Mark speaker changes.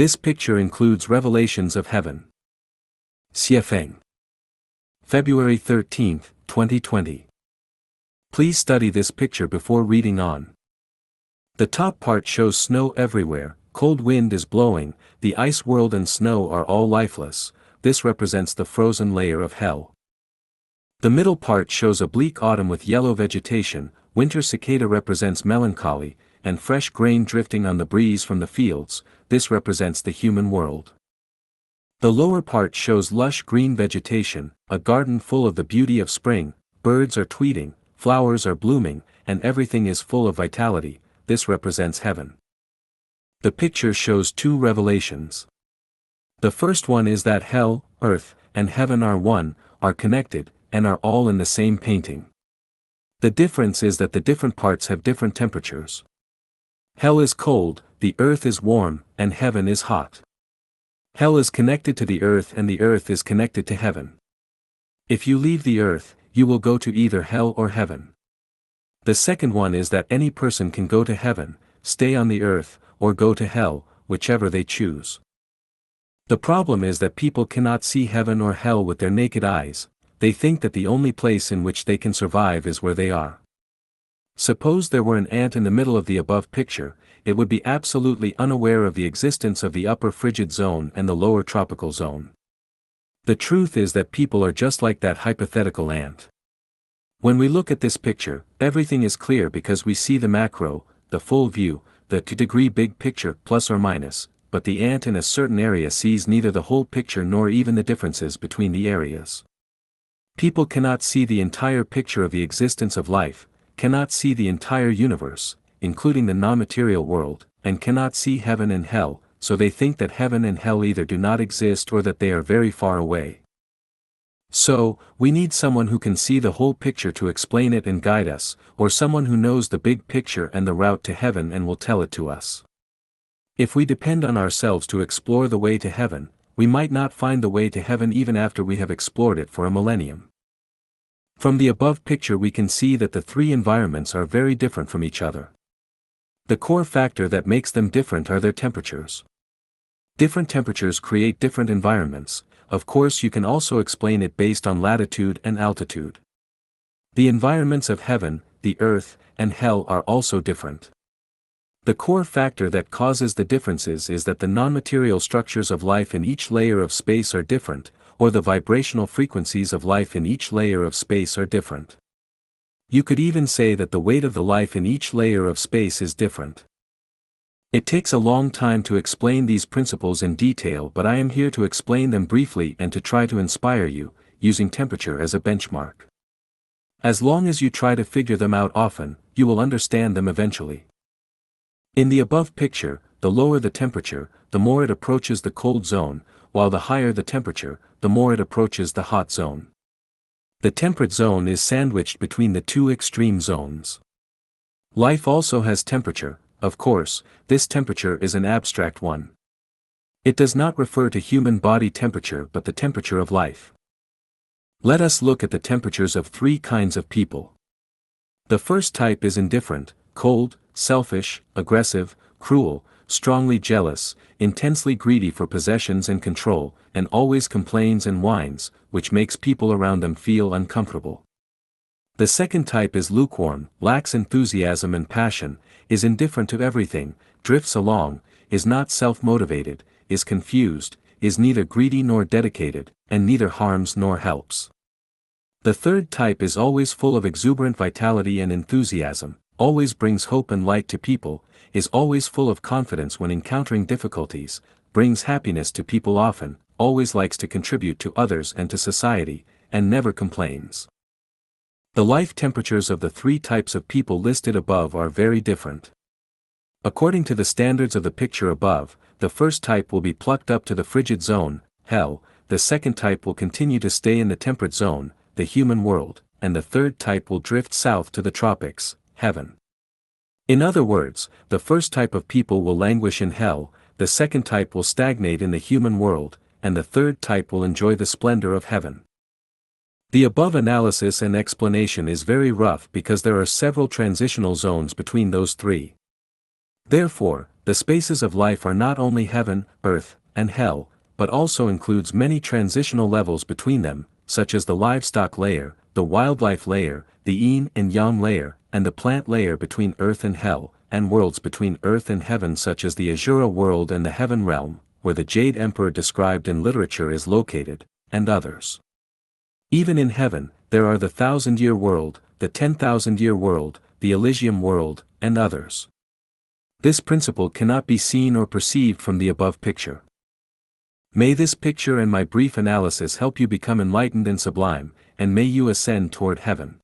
Speaker 1: This picture includes revelations of heaven. Xiefeng. February 13, 2020. Please study this picture before reading on. The top part shows snow everywhere, cold wind is blowing, the ice world and snow are all lifeless. This represents the frozen layer of hell. The middle part shows a bleak autumn with yellow vegetation, winter cicada represents melancholy, and fresh grain drifting on the breeze from the fields. This represents the human world. The lower part shows lush green vegetation, a garden full of the beauty of spring, birds are tweeting, flowers are blooming, and everything is full of vitality. This represents heaven. The picture shows two revelations. The first one is that hell, earth, and heaven are one, are connected, and are all in the same painting. The difference is that the different parts have different temperatures. Hell is cold, the earth is warm, and heaven is hot. Hell is connected to the earth and the earth is connected to heaven. If you leave the earth, you will go to either hell or heaven. The second one is that any person can go to heaven, stay on the earth, or go to hell, whichever they choose. The problem is that people cannot see heaven or hell with their naked eyes. They think that the only place in which they can survive is where they are. Suppose there were an ant in the middle of the above picture, it would be absolutely unaware of the existence of the upper frigid zone and the lower tropical zone. The truth is that people are just like that hypothetical ant. When we look at this picture, everything is clear because we see the macro, the full view, the 2-degree big picture plus or minus, but the ant in a certain area sees neither the whole picture nor even the differences between the areas. People cannot see the entire picture of the existence of life, cannot see the entire universe, including the non-material world, and cannot see heaven and hell, so they think that heaven and hell either do not exist or that they are very far away. So, we need someone who can see the whole picture to explain it and guide us, or someone who knows the big picture and the route to heaven and will tell it to us. If we depend on ourselves to explore the way to heaven, we might not find the way to heaven even after we have explored it for a millennium. From the above picture we can see that the three environments are very different from each other. The core factor that makes them different are their temperatures. Different temperatures create different environments. Of course you can also explain it based on latitude and altitude. The environments of heaven, the earth, and hell are also different. The core factor that causes the differences is that the non-material structures of life in each layer of space are different, or the vibrational frequencies of life in each layer of space are different. You could even say that the weight of the life in each layer of space is different. It takes a long time to explain these principles in detail, but I am here to explain them briefly and to try to inspire you, using temperature as a benchmark. As long as you try to figure them out often, you will understand them eventually. In the above picture, the lower the temperature, the more it approaches the cold zone, while the higher the temperature, the more it approaches the hot zone. The temperate zone is sandwiched between the two extreme zones. Life also has temperature, of course. This temperature is an abstract one. It does not refer to human body temperature but the temperature of life. Let us look at the temperatures of three kinds of people. The first type is indifferent, cold, selfish, aggressive, cruel, strongly jealous, intensely greedy for possessions and control, and always complains and whines, which makes people around them feel uncomfortable. The second type is lukewarm, lacks enthusiasm and passion, is indifferent to everything, drifts along, is not self-motivated, is confused, is neither greedy nor dedicated, and neither harms nor helps. The third type is always full of exuberant vitality and enthusiasm, always brings hope and light to people, is always full of confidence when encountering difficulties, brings happiness to people often, always likes to contribute to others and to society, and never complains. The life temperatures of the three types of people listed above are very different. According to the standards of the picture above, the first type will be plucked up to the frigid zone, hell, the second type will continue to stay in the temperate zone, the human world, and the third type will drift south to the tropics, heaven. In other words, the first type of people will languish in hell, the second type will stagnate in the human world, and the third type will enjoy the splendor of heaven. The above analysis and explanation is very rough because there are several transitional zones between those three. Therefore, the spaces of life are not only heaven, earth, and hell, but also includes many transitional levels between them, such as the livestock layer, the wildlife layer, the yin and yang layer, and the plant layer between earth and hell, and worlds between earth and heaven such as the Azura world and the heaven realm, where the Jade Emperor described in literature is located, and others. Even in heaven, there are the 1,000-year world, the 10,000-year world, the Elysium world, and others. This principle cannot be seen or perceived from the above picture. May this picture and my brief analysis help you become enlightened and sublime, and may you ascend toward heaven.